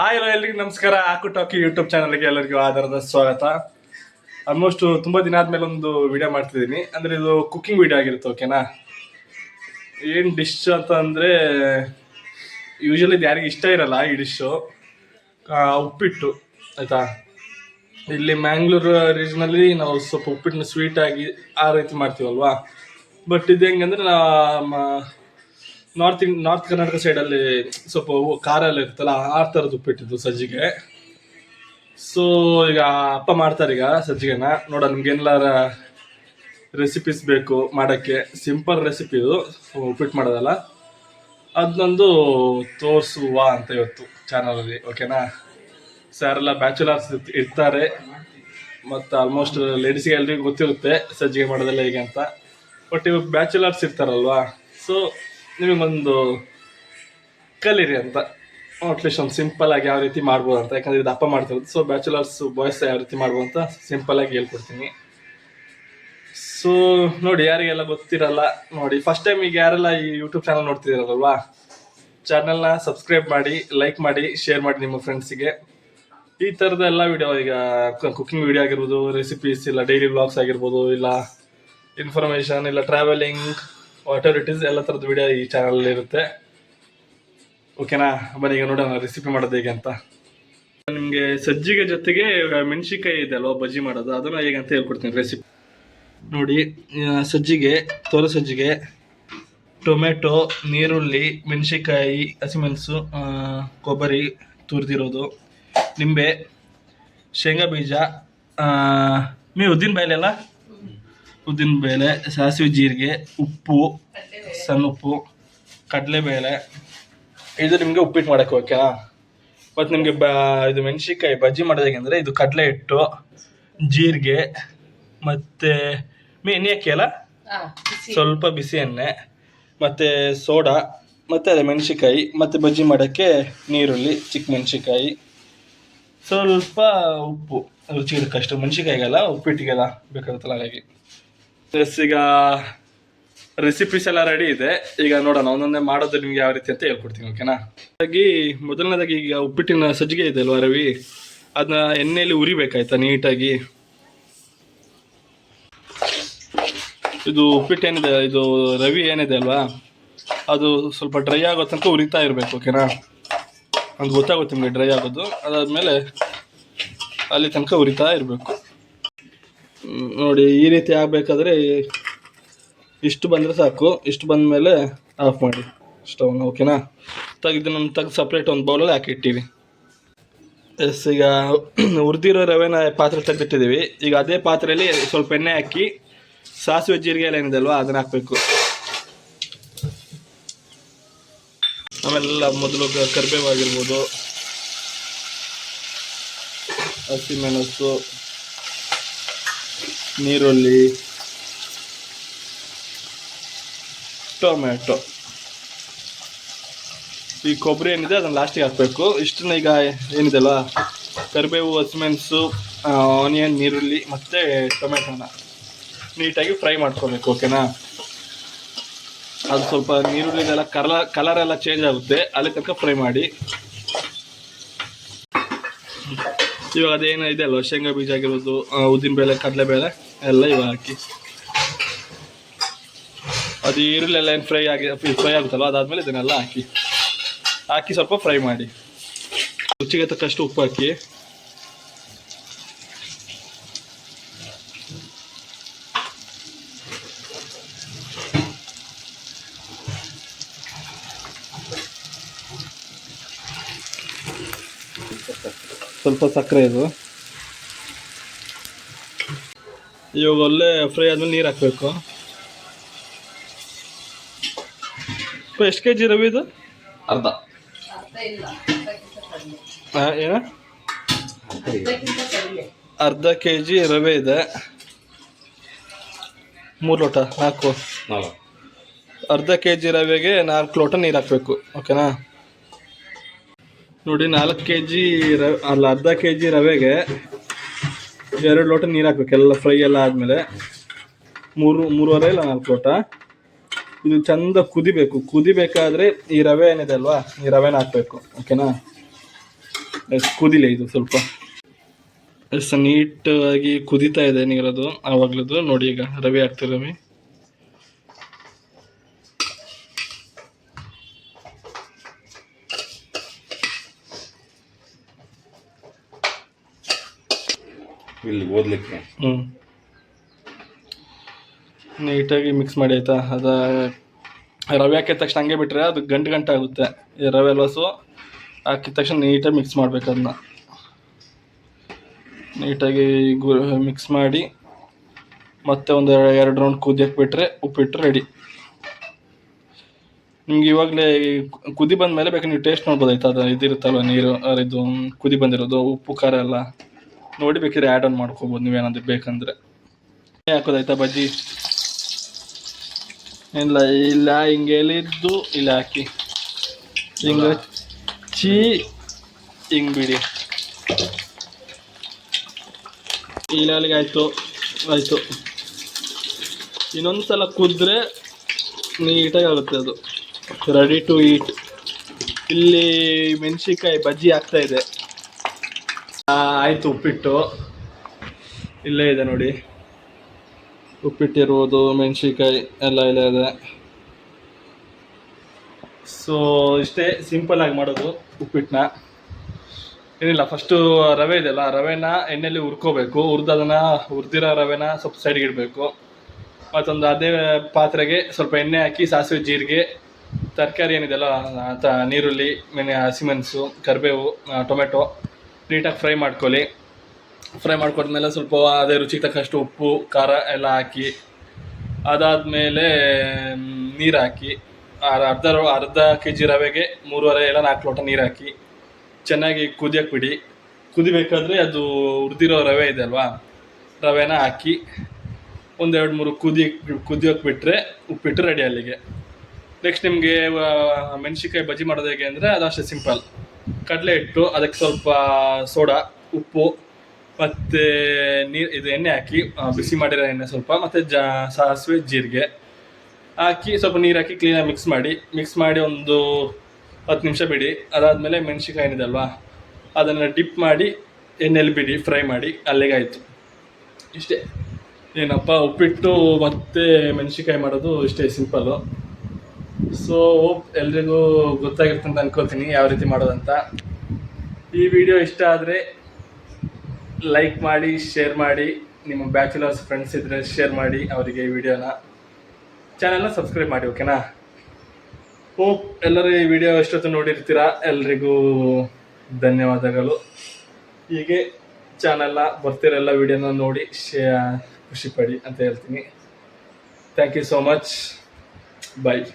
Hi ಎಲ್ರಿಗೂ ನಮಸ್ಕಾರ. ಆಕು ಟಾಕಿ YouTube ಚಾನಲ್ಗೆ ಎಲ್ಲರಿಗೂ ಆಧಾರದ ಸ್ವಾಗತ. ಆಲ್ಮೋಸ್ಟ್ ತುಂಬಾ ದಿನ ಆದ್ಮೇಲೆ ಒಂದು ವಿಡಿಯೋ ಮಾಡ್ತಿದ್ದೀನಿ. ಅಂದ್ರೆ ಇದು ಕುಕಿಂಗ್ ವಿಡಿಯೋ ಆಗಿರುತ್ತೆ. ಓಕೆನಾ? ಏನ್ ಡಿಶ್ ಅಂತ ಅಂದ್ರೆ ಯೂಶಲಿ ಇದು ಯಾರಿಗೆ ಇಷ್ಟ ಇರಲ್ಲ ಈ ಡಿಶ್ಶು. ಉಪ್ಪಿಟ್ಟು ಆಯ್ತಾ. ಇಲ್ಲಿ ಮ್ಯಾಂಗ್ಳೂರು ರೀಜನಲ್ಲಿ ನಾವು ಸ್ವಲ್ಪ ಉಪ್ಪಿಟ್ಟನ್ನ ಸ್ವೀಟ್ ಆಗಿ ಆ ರೀತಿ ಮಾಡ್ತೀವಲ್ವಾ. ಬಟ್ ಇದು ಹೆಂಗಂದ್ರೆ ನಾರ್ತ್ ಕರ್ನಾಟಕ ಸೈಡಲ್ಲಿ ಸ್ವಲ್ಪ ಖಾರ ಎಲ್ಲ ಇರುತ್ತಲ್ಲ, ಆ ಥರದ್ದು ಉಪ್ಪಿಟ್ಟಿದ್ದು ಸಜ್ಜಿಗೆ. ಸೊ ಈಗ ಅಪ್ಪ ಮಾಡ್ತಾರೆ ಈಗ ಸಜ್ಜಿಗೆನ. ನೋಡ ನಿಮ್ಗೇನೆಲ್ಲ ರೆಸಿಪೀಸ್ ಬೇಕು ಮಾಡೋಕ್ಕೆ, ಸಿಂಪಲ್ ರೆಸಿಪಿ ಇದು, ಉಪ್ಪಿಟ್ಟು ಮಾಡೋದಲ್ಲ. ಅದನ್ನೊಂದು ತೋರಿಸುವ ಅಂತ ಇವತ್ತು ಚಾನಲಲ್ಲಿ. ಓಕೆನಾ? ಸೊ ಯಾರೆಲ್ಲ ಬ್ಯಾಚುಲರ್ಸ್ ಇರ್ತಾರೆ ಮತ್ತು ಆಲ್ಮೋಸ್ಟ್ ಲೇಡೀಸ್ಗೆ ಎಲ್ರಿಗೂ ಗೊತ್ತಿರುತ್ತೆ ಸಜ್ಜಿಗೆ ಮಾಡೋದೆಲ್ಲ ಹೇಗೆ ಅಂತ. ಬಟ್ ಇವಾಗ ಬ್ಯಾಚುಲರ್ಸ್ ಇರ್ತಾರಲ್ವಾ, ಸೊ ನಿಮಗೊಂದು ಕಲೀರಿ ಅಂತ, ಅಟ್ಲೀಸ್ಟ್ ಒಂದು ಸಿಂಪಲ್ ಆಗಿ ಯಾವ ರೀತಿ ಮಾಡ್ಬೋದು ಅಂತ. ಯಾಕಂದರೆ ಇದು ಅಪ್ಪ ಮಾಡ್ತಿರೋದು. ಸೊ ಬ್ಯಾಚುಲರ್ಸ್ ಬಾಯ್ಸ್ ಯಾವ ರೀತಿ ಮಾಡ್ಬೋದು ಅಂತ ಸಿಂಪಲ್ ಆಗಿ ಹೇಳ್ಕೊಡ್ತೀನಿ. ಸೊ ನೋಡಿ, ಯಾರಿಗೆಲ್ಲ ಗೊತ್ತಿರಲ್ಲ ನೋಡಿ, ಫಸ್ಟ್ ಟೈಮ್ ಈಗ ಯಾರೆಲ್ಲ ಈ ಯೂಟ್ಯೂಬ್ ಚಾನಲ್ ನೋಡ್ತಿದ್ದೀರಲ್ವಾ, ಚಾನಲ್ನ ಸಬ್ಸ್ಕ್ರೈಬ್ ಮಾಡಿ, ಲೈಕ್ ಮಾಡಿ, ಶೇರ್ ಮಾಡಿ ನಿಮ್ಮ ಫ್ರೆಂಡ್ಸಿಗೆ. ಈ ಥರದ ಎಲ್ಲ ವಿಡಿಯೋ, ಈಗ ಕುಕಿಂಗ್ ವಿಡಿಯೋ ಆಗಿರ್ಬೋದು, ರೆಸಿಪೀಸ್, ಇಲ್ಲ ಡೈಲಿ ವ್ಲಾಗ್ಸ್ ಆಗಿರ್ಬೋದು, ಇಲ್ಲ ಇನ್ಫಾರ್ಮೇಷನ್, ಇಲ್ಲ travelling, what ever it is, ಎಲ್ಲ ಥರದ ವಿಡಿಯೋ ಈ ಚಾನಲಲ್ಲಿ ಇರುತ್ತೆ. ಓಕೆನಾ? ಬನ್ನಿ ಈಗ ನೋಡೋಣ ರೆಸಿಪಿ ಮಾಡೋದು ಹೇಗೆ ಅಂತ. ನಿಮಗೆ ಸಜ್ಜಿಗೆ ಜೊತೆಗೆ ಮೆಣಸಿನ್ಕಾಯಿ ಇದೆ ಅಲ್ವಾ ಬಜ್ಜಿ ಮಾಡೋದು, ಅದನ್ನು ಹೇಗೆ ಅಂತ ಹೇಳ್ಕೊಡ್ತೀನಿ ರೆಸಿಪಿ. ನೋಡಿ, ಸಜ್ಜಿಗೆ, ತೋರ ಸಜ್ಜಿಗೆ, ಟೊಮೆಟೊ, ನೀರುಳ್ಳಿ, ಮೆಣಸಿನ್ಕಾಯಿ, ಹಸಿಮೆಣಸು, ಕೊಬ್ಬರಿ ತುರಿದಿರೋದು, ನಿಂಬೆ, ಶೇಂಗಾ ಬೀಜ, ಉದ್ದಿನ ಅಲ್ಲ, ಉದ್ದಿನ ಬೇಳೆ, ಸಾಸಿವೆ, ಜೀರಿಗೆ, ಉಪ್ಪು, ಸಣ್ಣ ಉಪ್ಪು, ಕಡಲೆಬೇಳೆ. ಇದು ನಿಮಗೆ ಉಪ್ಪಿಟ್ಟು ಮಾಡೋಕ್ಕೆ. ಓಕೆನಾ? ಮತ್ತು ನಿಮಗೆ ಇದು ಮೆಣಸಿನ್ಕಾಯಿ ಬಜ್ಜಿ ಮಾಡೋದು ಹೇಗೆಂದರೆ, ಇದು ಕಡಲೆ ಹಿಟ್ಟು, ಜೀರಿಗೆ, ಮತ್ತು ಎಣ್ಣೆ ಹಾಕಿ ಅಲ್ಲ, ಸ್ವಲ್ಪ ಬಿಸಿ ಎಣ್ಣೆ, ಮತ್ತು ಸೋಡಾ, ಮತ್ತು ಅದೇ ಮೆಣಸಿನ್ಕಾಯಿ, ಮತ್ತು ಬಜ್ಜಿ ಮಾಡೋಕ್ಕೆ ನೀರುಳ್ಳಿ, ಚಿಕ್ಕ ಮೆಣಸಿನ್ಕಾಯಿ, ಸ್ವಲ್ಪ ಉಪ್ಪು ರುಚಿ ಇರೋಕ್ಕಷ್ಟು. ಮೆಣಸಿನ್ಕಾಯಿಗೆಲ್ಲ ಉಪ್ಪಿಟ್ಟಿಗೆಲ್ಲ ಬೇಕಾಗುತ್ತಲ್ಲ, ಹಾಗಾಗಿ. ಈಗ ರೆಸಿಪೀಸ್ ಎಲ್ಲ ರೆಡಿ ಇದೆ. ಈಗ ನೋಡೋಣ ಒಂದೊಂದೇ ಮಾಡೋದು ನಿಮ್ಗೆ ಯಾವ ರೀತಿ ಅಂತ ಹೇಳ್ಕೊಡ್ತೀನಿ. ಓಕೆನಾ? ಹಾಗಾಗಿ ಮೊದಲನೇದಾಗಿ ಈಗ ಉಪ್ಪಿಟ್ಟಿನ ಸಜ್ಜಿಗೆ ಇದೆ ಅಲ್ವಾ ರವಿ, ಅದನ್ನ ಎಣ್ಣೆಯಲ್ಲಿ ಉರಿಬೇಕಾಯ್ತಾ ನೀಟಾಗಿ. ಇದು ಉಪ್ಪಿಟ್ಟು ಏನಿದೆ, ಇದು ರವಿ ಏನಿದೆ ಅಲ್ವಾ, ಅದು ಸ್ವಲ್ಪ ಡ್ರೈ ಆಗೋ ತನಕ ಉರಿತಾ ಇರಬೇಕು. ಓಕೆನಾ? ಅದು ಗೊತ್ತಾಗುತ್ತೆ ನಿಮಗೆ ಡ್ರೈ ಆಗೋದು. ಅದಾದಮೇಲೆ ಅಲ್ಲಿ ತನಕ ಉರಿತಾ ಇರಬೇಕು. ನೋಡಿ, ಈ ರೀತಿ ಆಗಬೇಕಾದ್ರೆ ಇಷ್ಟು ಬಂದರೆ ಸಾಕು. ಇಷ್ಟು ಬಂದ ಮೇಲೆ ಆಫ್ ಮಾಡಿ ಸ್ಟವ್ನ. ಓಕೆನಾ? ತೆಗೆದು ಸಪ್ರೇಟ್ ಒಂದು ಬೌಲಲ್ಲಿ ಹಾಕಿ ಇಟ್ಟಿವಿ. ಎಸ್, ಈಗ ಹುರಿದಿರೋ ರವೆನ ಪಾತ್ರೆ ತೆಗೆದಿಟ್ಟಿದ್ದೀವಿ. ಈಗ ಅದೇ ಪಾತ್ರೆಯಲ್ಲಿ ಸ್ವಲ್ಪ ಎಣ್ಣೆ ಹಾಕಿ ಸಾಸಿವೆ ಜೀರಿಗೆ ಎಲ್ಲ ಏನಿದೆ ಅಲ್ವಾ ಅದನ್ನು ಹಾಕಬೇಕು. ಆಮೇಲೆಲ್ಲ ಮೊದಲು ಕರಿಬೇವು ಆಗಿರ್ಬೋದು, ಹಸಿಮೆಣಸು, ನೀರುಳ್ಳಿ, ಟೊಮೆಟೊ, ಈ ಕೊಬ್ಬರಿ ಏನಿದೆ ಅದನ್ನು ಲಾಸ್ಟಿಗೆ ಹಾಕಬೇಕು. ಇಷ್ಟನ್ನ ಈಗ ಏನಿದೆ ಅಲ್ವಾ, ಕರಿಬೇವು, ಹಸಿಮೆಣಸು, ಆನಿಯನ್, ನೀರುಳ್ಳಿ ಮತ್ತು ಟೊಮೆಟೊನ ನೀಟಾಗಿ ಫ್ರೈ ಮಾಡ್ಕೋಬೇಕು. ಓಕೆನಾ? ಅದು ಸ್ವಲ್ಪ ನೀರುಳ್ಳಿದೆಲ್ಲ ಕಲರ್ ಎಲ್ಲ ಚೇಂಜ್ ಆಗುತ್ತೆ, ಅಲ್ಲಿ ತನಕ ಫ್ರೈ ಮಾಡಿ. ಇವಾಗ ಅದೇನು ಇದೆ ಅಲ್ವ, ಶೇಂಗಾ ಬೀಜ ಆಗಿರೋದು, ಉದ್ದಿನಬೇಳೆ, ಕಡಲೆಬೇಳೆ ಎಲ್ಲ ಇವಾಗ ಹಾಕಿ, ಅದು ಈರುಳ್ಳಿ ಎಲ್ಲ ಏನು ಫ್ರೈ ಆಗುತ್ತಲ್ವ, ಅದಾದಮೇಲೆ ಇದನ್ನೆಲ್ಲ ಹಾಕಿ ಸ್ವಲ್ಪ ಫ್ರೈ ಮಾಡಿ. ರುಚಿಗೆ ತಕ್ಕಷ್ಟು ಉಪ್ಪು ಹಾಕಿ. ಸ್ವಲ್ಪ ಸಕ್ಕರೆ ಇದು. ಇವಾಗ ಒಳ್ಳೆ ಫ್ರೈ ಆದ್ಮೇಲೆ ನೀರು ಹಾಕಬೇಕು. ಎಷ್ಟು ಕೆ ಜಿ ರವೆ ಇದು? ಅರ್ಧ. ಏನ? ಅರ್ಧ ಕೆ ಜಿ ರವೆ ಇದೆ. 3 ಲೋಟ, 4. ಅರ್ಧ ಕೆ ಜಿ ರವೆಗೆ 4 ಲೋಟ ನೀರು ಹಾಕಬೇಕು. ಓಕೆನಾ? ನೋಡಿ, 4 ಕೆ ಜಿ ಅರ್ಧ ಕೆ ಜಿ ರವೆಗೆ 2 ಲೋಟ ನೀರು ಹಾಕ್ಬೇಕು. ಎಲ್ಲ ಫ್ರೈ ಎಲ್ಲ ಆದಮೇಲೆ 3.5 ಇಲ್ಲ 4 ಲೋಟ. ಇದು ಚಂದ ಕುದಿಬೇಕು. ಕುದಿಬೇಕಾದ್ರೆ ಈ ರವೆ ಏನಿದೆ ಅಲ್ವಾ, ಈ ರವೆನ ಹಾಕಬೇಕು. ಓಕೆನಾ? ಕುದಿಲೆ ಇದು ಸ್ವಲ್ಪ ನೀಟಾಗಿ ಕುದೀತಾ ಇದೆ ನೀರದು ಆವಾಗ್ಲದು. ನೋಡಿ ಈಗ ರವೆ ಹಾಕ್ತೀವಿ. ರವೆ ಇಲ್ಲಿ ಓದಲಿಕ್ಕೆ ನೀಟಾಗಿ ಮಿಕ್ಸ್ ಮಾಡಿ ಆಯ್ತಾ. ರವೆ ಹಾಕಿದ ತಕ್ಷಣ ಹಂಗೆ ಬಿಟ್ಟರೆ ಅದು ಗಂಟು ಆಗುತ್ತೆ. ಈ ರವೆ ಲೋಸು ಹಾಕಿದ ತಕ್ಷಣ ನೀಟಾಗಿ ಮಿಕ್ಸ್ ಮಾಡ್ಬೇಕು. ಅದನ್ನ ನೀಟಾಗಿ ಮಿಕ್ಸ್ ಮಾಡಿ ಮತ್ತೆ ಒಂದು 2 ರೌಂಡ್ ಕುದಿಯಕ್ಕೆ ಬಿಟ್ಟರೆ ಉಪ್ಪಿಟ್ಟು ರೆಡಿ. ನಿಮ್ಗೆ ಇವಾಗಲೇ ಕುದಿ ಬಂದ ಮೇಲೆ ಬೇಕಾದ್ರೆ ನೀವು ಟೇಸ್ಟ್ ನೋಡ್ಬೋದಾಯ್ತು. ಅದು ಇದಿರುತ್ತಲ್ವ ನೀರು, ಇದು ಕುದಿ ಬಂದಿರೋದು ಉಪ್ಪು ಖಾರ ಎಲ್ಲ ನೋಡಿ ಬೇಕಾದ್ರೆ ಆ್ಯಡ್ ಆನ್ ಮಾಡ್ಕೋಬೋದು ನೀವೇನಾದ್ರು ಬೇಕಂದರೆ. ಹಾಕೋದಾಯ್ತಾ ಬಜ್ಜಿ? ಇಲ್ಲ ಹಿಂಗೆ ಎಲ್ಲಿದ್ದು ಇಲ್ಲ ಹಾಕಿ ಹಿಂಗೆ ಹಿಂಗೆ ಬಿಡಿ. ಅಲ್ಲಿಗೆ ಆಯಿತು. ಇನ್ನೊಂದು ಸಲ ಕುದ್ರೆ ನೀಟಾಗಿ ಆಗುತ್ತೆ ಅದು. Ready to eat. ಇಲ್ಲಿ ಮೆಣಸಿನ್ಕಾಯಿ ಬಜ್ಜಿ ಆಗ್ತಾ ಇದೆ. ಆಯಿತು ಉಪ್ಪಿಟ್ಟು ಇಲ್ಲೇ ಇದೆ ನೋಡಿ. ಉಪ್ಪಿಟ್ಟಿರ್ಬೋದು, ಮೆಣಸಿನ್ಕಾಯಿ ಎಲ್ಲ ಇಲ್ಲೇ ಇದೆ. ಸೊ ಇಷ್ಟೇ ಸಿಂಪಲ್ಲಾಗಿ ಮಾಡೋದು ಉಪ್ಪಿಟ್ಟನ್ನ. ಏನಿಲ್ಲ, ಫಸ್ಟು ರವೆ ಇದೆಯಲ್ಲ, ರವೆನ ಎಣ್ಣೆಯಲ್ಲಿ ಹುರ್ಕೋಬೇಕು. ಹುರಿದಿರೋ ರವೆನ ಸ್ವಲ್ಪ ಸೈಡ್ಗೆ ಇಡಬೇಕು. ಮತ್ತೊಂದು ಅದೇ ಪಾತ್ರೆಗೆ ಸ್ವಲ್ಪ ಎಣ್ಣೆ ಹಾಕಿ ಸಾಸಿವೆ, ಜೀರಿಗೆ, ತರಕಾರಿ ಏನಿದೆಯಲ್ಲ, ನೀರುಳ್ಳಿ, ಹಸಿಮೆಣಸು, ಕರಿಬೇವು, ಟೊಮೆಟೊ ನೀಟಾಗಿ ಫ್ರೈ ಮಾಡ್ಕೊಳ್ಳಿ. ಫ್ರೈ ಮಾಡ್ಕೊಂಡ್ಮೇಲೆ ಸ್ವಲ್ಪ ಅದೇ ರುಚಿಗೆ ತಕ್ಕಷ್ಟು ಉಪ್ಪು ಖಾರ ಎಲ್ಲ ಹಾಕಿ, ಅದಾದಮೇಲೆ ನೀರು ಹಾಕಿ ಅರ್ಧ kg ರವೆಗೆ 3.5 ಇಲ್ಲ 4 ಲೋಟ ನೀರು ಹಾಕಿ ಚೆನ್ನಾಗಿ ಕುದಿಯಕ್ಕೆ ಬಿಡಿ. ಕುದಿಬೇಕಾದ್ರೆ ಅದು ಹುರಿದಿರೋ ರವೆ ಇದೆ ಅಲ್ವಾ, ರವೆನ ಹಾಕಿ 1-2-3 ಕುದಿಯೋಕ್ಕೆ ಬಿಟ್ಟರೆ ಉಪ್ಪಿಟ್ಟು ರೆಡಿ ಅಲ್ಲಿಗೆ. ನೆಕ್ಸ್ಟ್ ನಿಮಗೆ ಮೆಣಸಿನ್ಕಾಯಿ ಬಜ್ಜಿ ಮಾಡೋದು ಹೇಗೆ ಅಂದರೆ ಅದು ಅಷ್ಟೇ ಸಿಂಪಲ್. ಕಡಲೆ ಹಿಟ್ಟು, ಅದಕ್ಕೆ ಸ್ವಲ್ಪ ಸೋಡಾ, ಉಪ್ಪು ಮತ್ತು ಇದು ಎಣ್ಣೆ ಹಾಕಿ, ಬಿಸಿ ಮಾಡಿರೋ ಎಣ್ಣೆ ಸ್ವಲ್ಪ, ಮತ್ತು ಸಾಸಿವೆ ಜೀರಿಗೆ ಹಾಕಿ ಸ್ವಲ್ಪ ನೀರು ಹಾಕಿ ಕ್ಲೀನಾಗಿ ಮಿಕ್ಸ್ ಮಾಡಿ ಒಂದು 10 ನಿಮಿಷ ಬಿಡಿ. ಅದಾದಮೇಲೆ ಮೆಣಸಿನ್ಕಾಯಿ ಏನಿದೆ ಅಲ್ವಾ, ಅದನ್ನು ಡಿಪ್ ಮಾಡಿ ಎಣ್ಣೆಯಲ್ಲಿ ಬಿಡಿ, ಫ್ರೈ ಮಾಡಿ. ಅಲ್ಲಿಗೆ ಆಯಿತು. ಇಷ್ಟೇ. ಏನಪ್ಪ ಉಪ್ಪಿಟ್ಟು ಮತ್ತು ಮೆಣಸಿನ್ಕಾಯಿ ಮಾಡೋದು ಇಷ್ಟೇ ಸಿಂಪಲ್ಲು. ಸೊ ಎಲ್ರಿಗೂ ಗೊತ್ತಾಗಿರುತ್ತೆ ಅಂತ ಅನ್ಕೋತೀನಿ ಯಾವ ರೀತಿ ಮಾಡೋದಂತ. ಈ ವಿಡಿಯೋ ಇಷ್ಟ ಆದರೆ ಲೈಕ್ ಮಾಡಿ, ಶೇರ್ ಮಾಡಿ. ನಿಮ್ಮ ಬ್ಯಾಚುಲರ್ಸ್ ಫ್ರೆಂಡ್ಸ್ ಇದ್ದರೆ ಶೇರ್ ಮಾಡಿ ಅವರಿಗೆ ಈ ವಿಡಿಯೋನ. ಚಾನಲ್ನ ಸಬ್ಸ್ಕ್ರೈಬ್ ಮಾಡಿ, ಓಕೆನಾ? ಹೋಪ್ ಎಲ್ಲರೂ ಈ ವಿಡಿಯೋ ಎಷ್ಟೊತ್ತು ನೋಡಿರ್ತೀರಾ. ಎಲ್ರಿಗೂ ಧನ್ಯವಾದಗಳು. ಹೀಗೆ ಚಾನಲ್ನ ಬರ್ತಿರೋ ಎಲ್ಲ ವಿಡಿಯೋನ ನೋಡಿ ಖುಷಿ ಪಡಿ ಅಂತ ಹೇಳ್ತೀನಿ. Thank you so much. Bye.